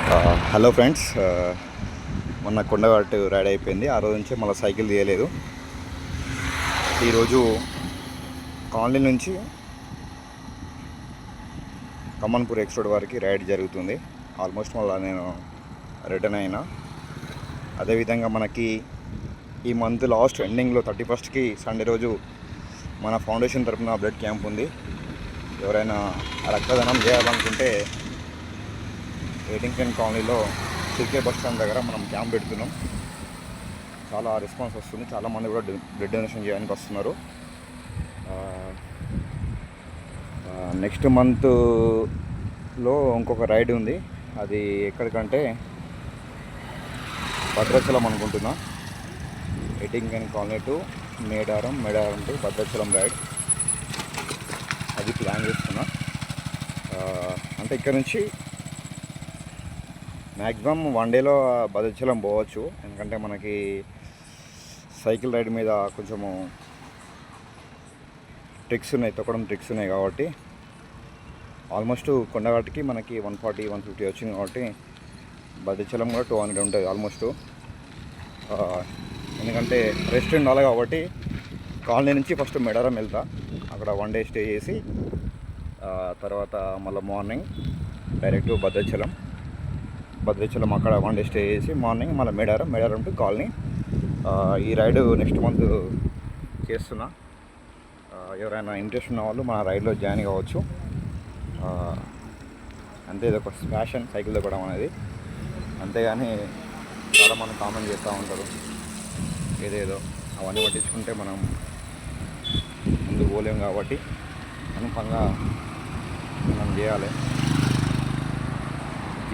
Hello friends, మొన్న Kondagattu ride అయిపోయింది. ఆ రోజు నుంచి మళ్ళీ సైకిల్ తీయలేదు. ఈరోజు కాలనీ నుంచి కమ్మన్పూర్ ఎక్స్ రోడ్ వరకు రైడ్ జరుగుతుంది. ఆల్మోస్ట్ మళ్ళీ నేను రిటర్న్ అయినా. అదేవిధంగా మనకి ఈ మంత్ లాస్ట్ ఎండింగ్లో 31st సండే రోజు మన ఫౌండేషన్ తరఫున బ్లడ్ క్యాంప్ ఉంది. ఎవరైనా రక్తదానం చేయాలనుకుంటే ఎడింగ్టన్ కాలనీలో సిరికే బస్ స్టాండ్ దగ్గర మనం క్యాంప్ పెడుతున్నాం. చాలా రెస్పాన్స్ వస్తుంది. చాలామంది కూడా బ్లడ్ డొనేషన్ చేయడానికి వస్తున్నారు. నెక్స్ట్ మంత్లో ఇంకొక రైడ్ ఉంది. అది ఎక్కడికంటే భద్రాచలం అనుకుంటున్నా. Eddington colony to Medaram to Bhadrachalam ride అది ప్లాన్ చేస్తున్నా. అంటే ఇక్కడ నుంచి మ్యాక్సిమం 1 డేలో భద్రాచలం పోవచ్చు. ఎందుకంటే మనకి సైకిల్ రైడ్ మీద కొంచెము తొక్కడం ట్రిక్స్ ఉన్నాయి కాబట్టి ఆల్మోస్ట్ కొండగట్టుకి మనకి 140-150 వచ్చింది కాబట్టి భద్రాచలం కూడా 200 ఉంటుంది ఆల్మోస్ట్. ఎందుకంటే రెస్ట్ ఉండాలి కాబట్టి కాలనీ నుంచి ఫస్ట్ మేడారం వెళ్తా. అక్కడ 1 డే స్టే చేసి తర్వాత మళ్ళీ మార్నింగ్ డైరెక్ట్ భద్రాచలం అక్కడ 1 డే స్టే చేసి మార్నింగ్ మళ్ళీ మేడారం టు కాలనీ. ఈ రైడ్ నెక్స్ట్ మంత్ చేస్తున్నా. ఎవరైనా ఇంట్రెస్ట్ ఉన్న వాళ్ళు మన రైడ్లో జాయిన్ కావచ్చు. అంతే, ఇది ఒక ఫ్యాషన్ సైకిల్ తొక్కడం అనేది. అంతేగాని చాలామంది కామెంట్ చేస్తూ ఉంటారు ఏదేదో. అవన్నీ పట్టించుకుంటే మనం ముందుకు పోలేం కాబట్టి అనుపంగా మనం చేయాలి.